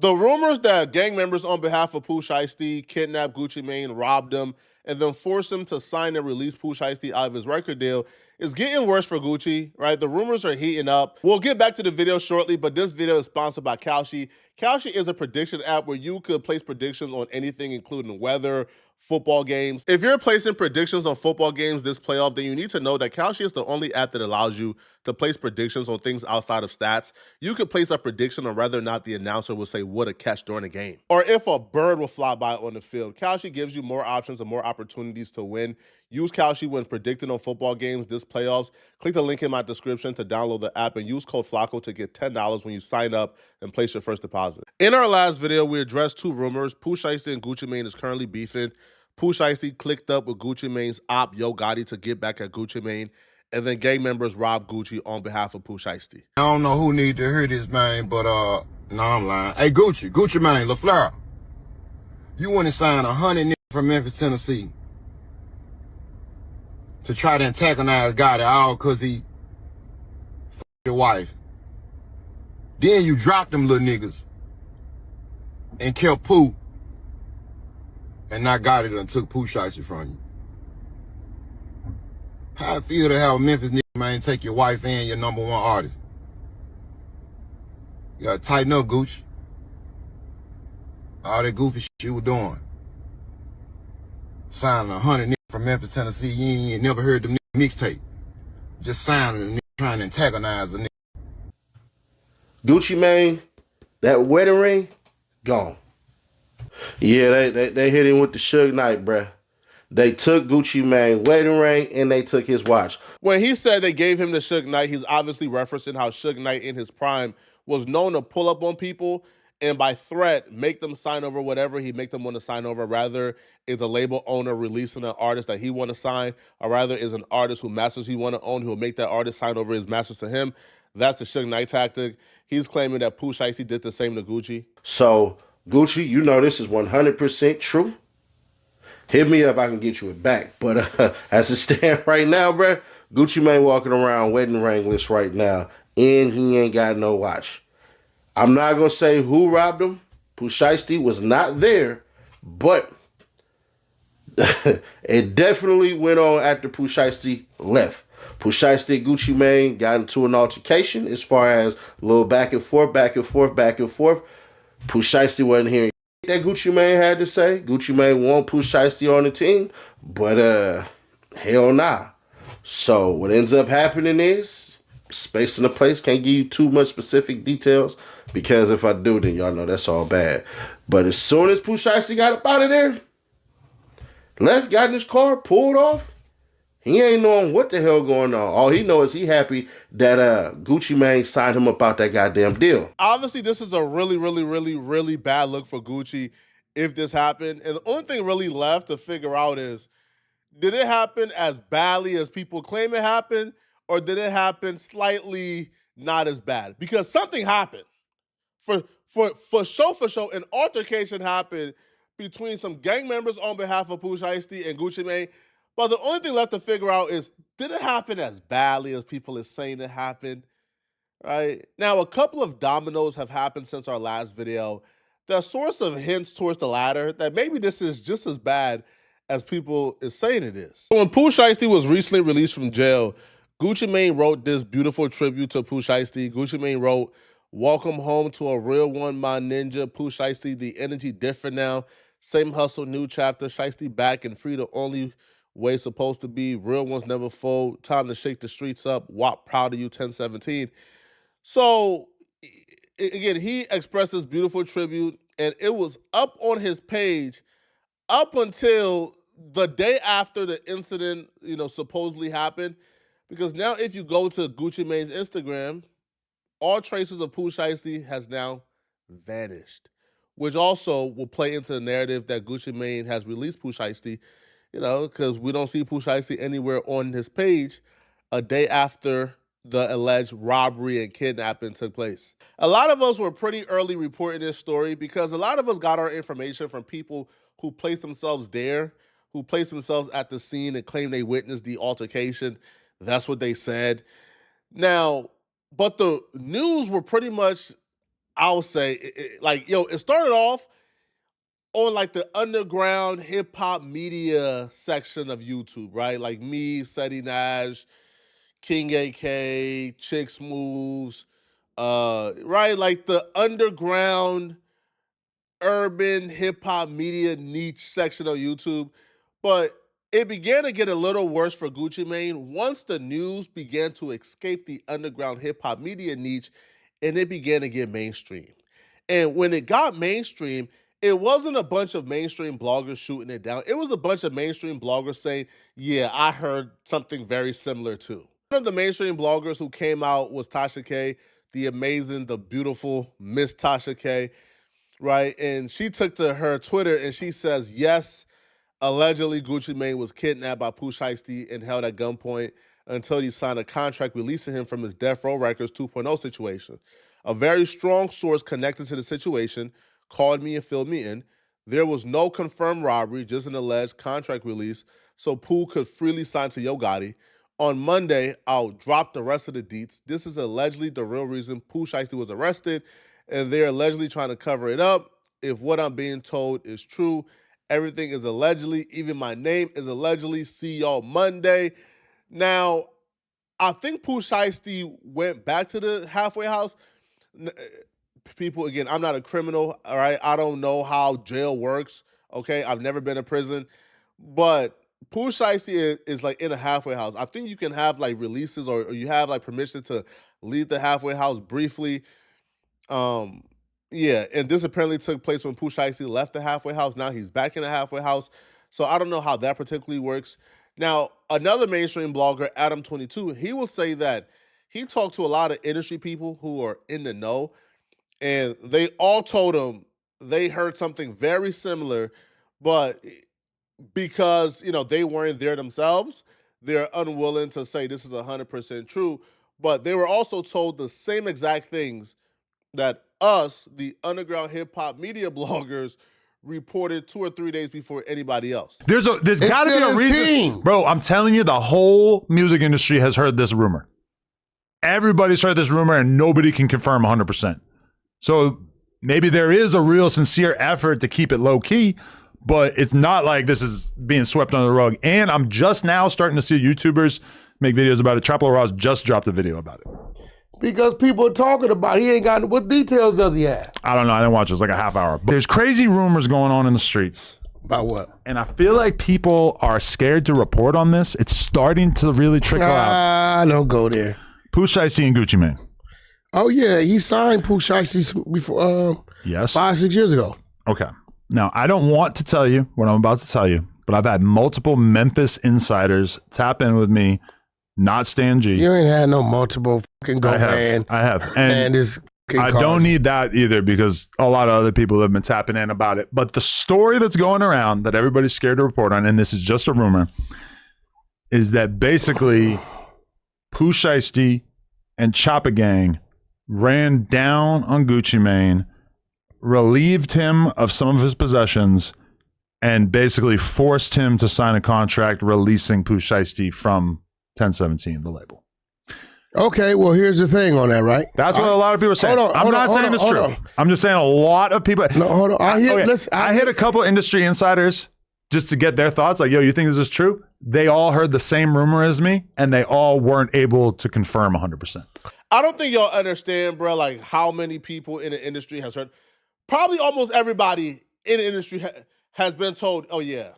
The rumors that gang members on behalf of Pooh Shiesty kidnapped Gucci Mane, robbed him, and then forced him to sign and release Pooh Shiesty out of his record deal is getting worse for Gucci, right? The rumors are heating up. We'll get back to the video shortly, but this video is sponsored by Kalshi. Kalshi is a prediction app where you could place predictions on anything, including weather, football games. If you're placing predictions on football games this playoff, then you need to know that Kalshi is the only app that allows you to place predictions on things outside of stats. You could place a prediction on whether or not the announcer will say what a catch during a game, or if a bird will fly by on the field. Kalshi gives you more options and more opportunities to win. Use Kalshi when predicting on football games this playoffs. Click the link in my description to download the app and use code FLACO to get $10 when you sign up and place your first deposit. In our last video, we addressed two rumors. Pooh Shiesty and Gucci Mane is currently beefing. Pooh Shiesty clicked up with Gucci Mane's op Yo Gotti to get back at Gucci Mane, and then gang members robbed Gucci on behalf of Pooh Shiesty. I don't know who need to hear this, man, but no, I'm lying. Hey, Gucci Mane, LaFleur, you went and signed 100 niggas from Memphis, Tennessee to try to antagonize Gotti all because he your wife. Then you dropped them little niggas and killed Pooh, and not Gotti done took Pooh Shiesty from you. How I feel to have a Memphis nigga, man, take your wife and your #1 artist? You gotta tighten up, Gucci. All that goofy shit you were doing. Signing 100 niggas from Memphis, Tennessee, you ain't never heard them niggas mixtape. Just signing a nigga trying to antagonize a nigga. Gucci Mane, that wedding ring, gone. Yeah, they hit him with the Suge Knight, bruh. They took Gucci Mane wedding ring and they took his watch. When he said they gave him the Suge Knight, he's obviously referencing how Suge Knight in his prime was known to pull up on people and by threat make them sign over whatever he make them want to sign over. Rather is a label owner releasing an artist that he want to sign, or rather is an artist who masters he want to own who will make that artist sign over his masters to him. That's the Suge Knight tactic. He's claiming that Pooh Shiesty did the same to Gucci. So Gucci, you know this is 100% true. Hit me up, I can get you it back. But as it stands right now, bruh, Gucci Mane walking around wedding ringless right now, and he ain't got no watch. I'm not going to say who robbed him. Pooh Shiesty was not there, but it definitely went on after Pooh Shiesty left. Pooh Shiesty and Gucci Mane got into an altercation as far as a little back and forth, back and forth, back and forth. Pooh Shiesty wasn't hearing that Gucci Mane had to say. Gucci Mane want Pooh Shiesty on the team, but hell nah. So what ends up happening is space in the place. Can't give you too much specific details because if I do, then y'all know that's all bad. But as soon as Pooh Shiesty got up out of there, left, got in his car, pulled off, he ain't knowing what the hell going on. All he knows is he happy that Gucci Mane signed him up out that goddamn deal. Obviously, this is a really bad look for Gucci if this happened. And the only thing really left to figure out is, did it happen as badly as people claim it happened, or did it happen slightly not as bad? Because something happened. For sure, an altercation happened between some gang members on behalf of Pooh Shiesty and Gucci Mane. But the only thing left to figure out is, did it happen as badly as people are saying it happened? Right? Now, a couple of dominoes have happened since our last video. There are sorts of hints towards the latter that maybe this is just as bad as people is saying it is. So when Pooh Shiesty was recently released from jail, Gucci Mane wrote this beautiful tribute to Pooh Shiesty. Gucci Mane wrote, "Welcome home to a real one, my ninja. Pooh Shiesty, the energy different now. Same hustle, new chapter. Shiesty back and free, the only way supposed to be. Real ones never fold. Time to shake the streets up. WAP, proud of you, 1017. So, again, he expressed this beautiful tribute, and it was up on his page up until the day after the incident, supposedly happened. Because now if you go to Gucci Mane's Instagram, all traces of Pooh Shiesty has now vanished, which also will play into the narrative that Gucci Mane has released Pooh Shiesty, because we don't see Pooh Shiesty anywhere on his page a day after the alleged robbery and kidnapping took place. A lot of us were pretty early reporting this story because a lot of us got our information from people who placed themselves there, who placed themselves at the scene and claimed they witnessed the altercation. That's what they said. Now, but the news were pretty much I'll say, it started off on like the underground hip hop media section of YouTube, right? Like me, Seti Nash, King AK, Chicks Moves, right? Like the underground urban hip hop media niche section of YouTube. But it began to get a little worse for Gucci Mane once the news began to escape the underground hip hop media niche and it began to get mainstream. And when it got mainstream, it wasn't a bunch of mainstream bloggers shooting it down. It was a bunch of mainstream bloggers saying, yeah, I heard something very similar too. One of the mainstream bloggers who came out was Tasha K, the amazing, the beautiful Miss Tasha K, right? And she took to her Twitter and she says, yes, allegedly Gucci Mane was kidnapped by Pooh Shiesty and held at gunpoint until he signed a contract releasing him from his Death Row Records 2.0 situation. A very strong source connected to the situation called me and filled me in. There was no confirmed robbery, just an alleged contract release, so Pooh could freely sign to Yo Gotti. On Monday, I'll drop the rest of the deets. This is allegedly the real reason Pooh Shiesty was arrested, and they're allegedly trying to cover it up. If what I'm being told is true, everything is allegedly. Even my name is allegedly. See y'all Monday. Now, I think Pooh Shiesty went back to the halfway house. People, again, I'm not a criminal, all right? I don't know how jail works, okay? I've never been to prison. But Pooh Shiesty is like in a halfway house. I think you can have like releases or you have like permission to leave the halfway house briefly. Yeah, and this apparently took place when Pooh Shiesty left the halfway house. Now he's back in the halfway house. So I don't know how that particularly works. Now, another mainstream blogger, Adam22, he will say that he talked to a lot of industry people who are in the know, and they all told him they heard something very similar, but because, they weren't there themselves, they're unwilling to say this is 100% true, but they were also told the same exact things that us, the underground hip hop media bloggers, reported 2 or 3 days before anybody else. There's got to be a reason. Bro, I'm telling you, the whole music industry has heard this rumor. Everybody's heard this rumor and nobody can confirm 100%. So maybe there is a real sincere effort to keep it low key, but it's not like this is being swept under the rug. And I'm just now starting to see YouTubers make videos about it. Traplo Ross just dropped a video about it. Because people are talking about it. He ain't got, what details does he have? I don't know. I didn't watch it. It's like a half hour. But there's crazy rumors going on in the streets. About what? And I feel like people are scared to report on this. It's starting to really trickle out. Don't go there. Pooh Shiesty and Gucci Mane. Oh, yeah. He signed Pooh Shiesty before, yes. 5-6 years ago. Okay. Now, I don't want to tell you what I'm about to tell you, but I've had multiple Memphis insiders tap in with me, not Stan G. You ain't had no multiple fucking go man. I have. And this I don't need that either because a lot of other people have been tapping in about it. But the story that's going around that everybody's scared to report on, and this is just a rumor, is that basically Pooh Shiesty and Choppa Gang ran down on Gucci Mane, relieved him of some of his possessions, and basically forced him to sign a contract releasing Pooh Shiesty from 1017, the label. Okay, well, here's the thing on that, right? That's what a lot of people are saying. I'm not saying it's true. I'm just saying a lot of people. No, hold on. I hit a couple industry insiders just to get their thoughts. Like, yo, you think this is true? They all heard the same rumor as me, and they all weren't able to confirm 100%. I don't think y'all understand, bro, like how many people in the industry has heard. Probably almost everybody in the industry has been told, oh, yeah,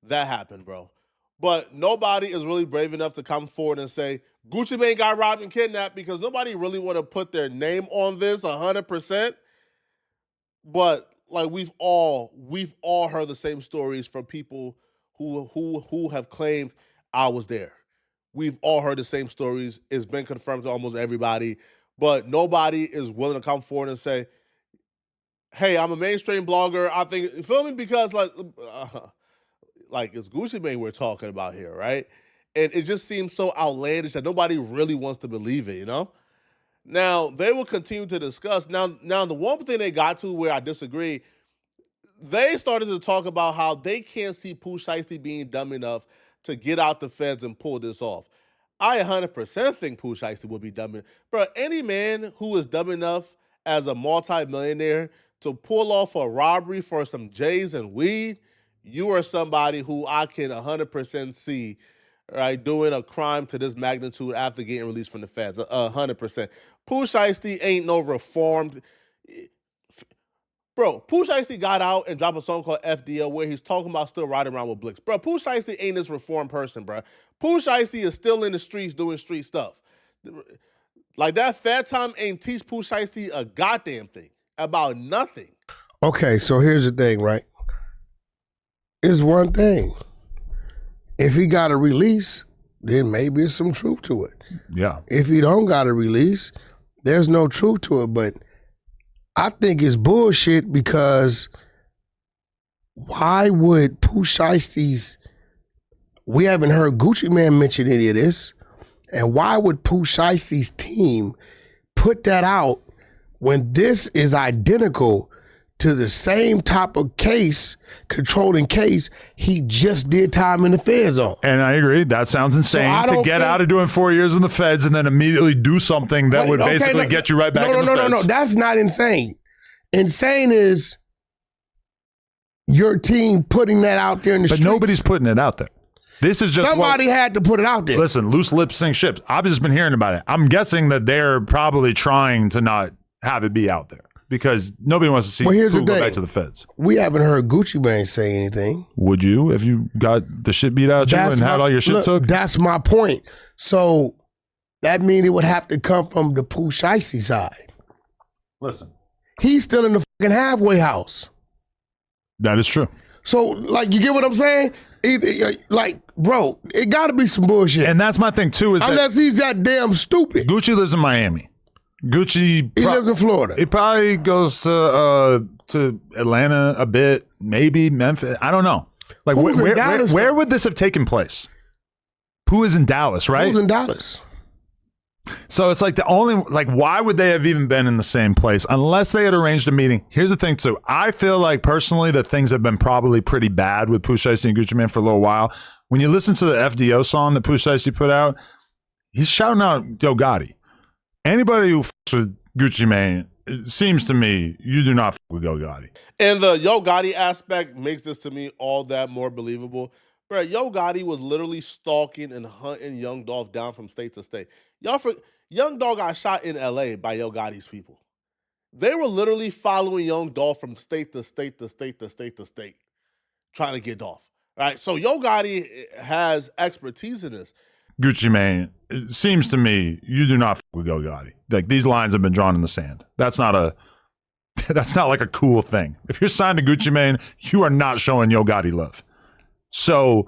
that happened, bro. But nobody is really brave enough to come forward and say, Gucci Mane got robbed and kidnapped, because nobody really want to put their name on this 100%. But like we've all heard the same stories from people who have claimed I was there. We've all heard the same stories. It's been confirmed to almost everybody, but nobody is willing to come forward and say, hey, I'm a mainstream blogger. I think, you feel me? Because like it's Gucci Mane we're talking about here, right? And it just seems so outlandish that nobody really wants to believe it, Now, they will continue to discuss. Now, the one thing they got to where I disagree, they started to talk about how they can't see Pooh Shiesty being dumb enough to get out the feds and pull this off. I 100% think Pooh Shiesty would be dumb enough. Bro, any man who is dumb enough as a multimillionaire to pull off a robbery for some J's and weed, you are somebody who I can 100% see, right, doing a crime to this magnitude after getting released from the feds. 100%. Pooh Shiesty ain't no reformed. Bro, Pooh Shiesty got out and dropped a song called FDL where he's talking about still riding around with Blicks. Bro, Pooh Shiesty ain't this reformed person, bro. Pooh Shiesty is still in the streets doing street stuff. Like, that Fed time ain't teach Pooh Shiesty a goddamn thing about nothing. Okay, so here's the thing, right? It's one thing. If he got a release, then maybe there's some truth to it. Yeah. If he don't got a release, there's no truth to it. But I think it's bullshit because why would Pooh Shiesty's, we haven't heard Gucci Mane mention any of this, and why would Pooh Shiesty's team put that out when this is identical to the same type of case, controlling case, he just did time in the feds on? And I agree. That sounds insane to get out of doing 4 years in the feds and then immediately do something that would basically get you right back in the feds. No. That's not insane. Insane is your team putting that out there in the streets. But nobody's putting it out there. This is just somebody had to put it out there. Listen, loose lips sink ships. I've just been hearing about it. I'm guessing that they're probably trying to not have it be out there because nobody wants to see Pooh go back to the feds. We haven't heard Gucci Mane say anything. Would you if you got the shit beat out of you and had all your shit took? That's my point. So that means it would have to come from the Pooh Shiesty side. Listen. He's still in the fucking halfway house. That is true. So, like, you get what I'm saying? Like, bro, it got to be some bullshit. And that's my thing, too. Unless he's that damn stupid. Gucci lives in Miami. He lives in Florida. He probably goes to Atlanta a bit, maybe Memphis. I don't know. Like, where would this have taken place? Pooh is in Dallas, right? Pooh's in Dallas. So it's like why would they have even been in the same place unless they had arranged a meeting? Here's the thing, too. I feel like personally that things have been probably pretty bad with Pooh Shiesty and Gucci Mane for a little while. When you listen to the FDO song that Pooh Shiesty put out, he's shouting out Yo Gotti. Anybody who fucks with Gucci Mane, it seems to me, you do not fuck with Yo Gotti. And the Yo Gotti aspect makes this to me all that more believable. Bro, Yo Gotti was literally stalking and hunting Young Dolph down from state to state. Young Dolph got shot in LA by Yo Gotti's people. They were literally following Young Dolph from state to state to state to state to state, trying to get Dolph. Right? So Yo Gotti has expertise in this. Gucci Mane, it seems to me, you do not fuck with Yo Gotti. Like, these lines have been drawn in the sand. That's not like a cool thing. If you're signed to Gucci Mane, you are not showing Yo Gotti love. So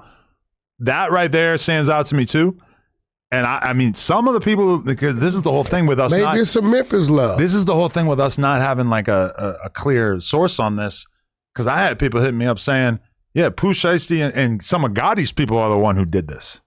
that right there stands out to me too. And I mean, some of the people, because this is the whole thing with us. Maybe it's some Memphis love. This is the whole thing with us not having like a clear source on this. Because I had people hitting me up saying, yeah, Pooh Shiesty and some of Gotti's people are the one who did this.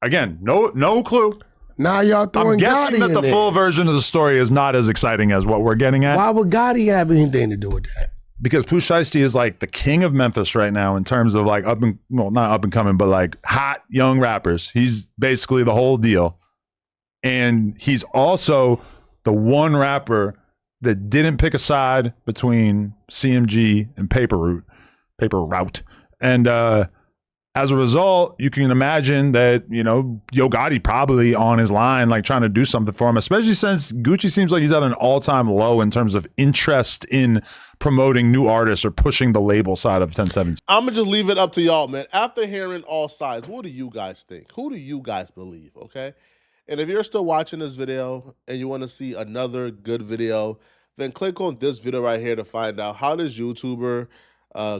Again, no clue. Now y'all throwing Gotti in there. I'm guessing that the full version of the story is not as exciting as what we're getting at. Why would Gotti have anything to do with that? Because Pooh Shiesty is like the king of Memphis right now in terms of like not up and coming, but like hot young rappers. He's basically the whole deal. And he's also the one rapper that didn't pick a side between CMG and Paper Route. And as a result, you can imagine that, Yo Gotti probably on his line, like trying to do something for him, especially since Gucci seems like he's at an all-time low in terms of interest in promoting new artists or pushing the label side of 1017. I'm going to just leave it up to y'all, man. After hearing all sides, what do you guys think? Who do you guys believe, okay? And if you're still watching this video and you want to see another good video, then click on this video right here to find out how this YouTuber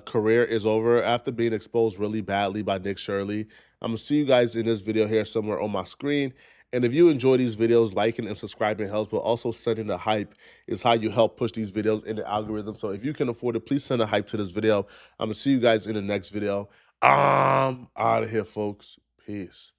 career is over after being exposed really badly by Nick Shirley. I'm going to see you guys in this video here somewhere on my screen. And if you enjoy these videos, liking and subscribing helps, but also sending the hype is how you help push these videos in the algorithm. So if you can afford it, please send a hype to this video. I'm going to see you guys in the next video. I'm out of here, folks. Peace.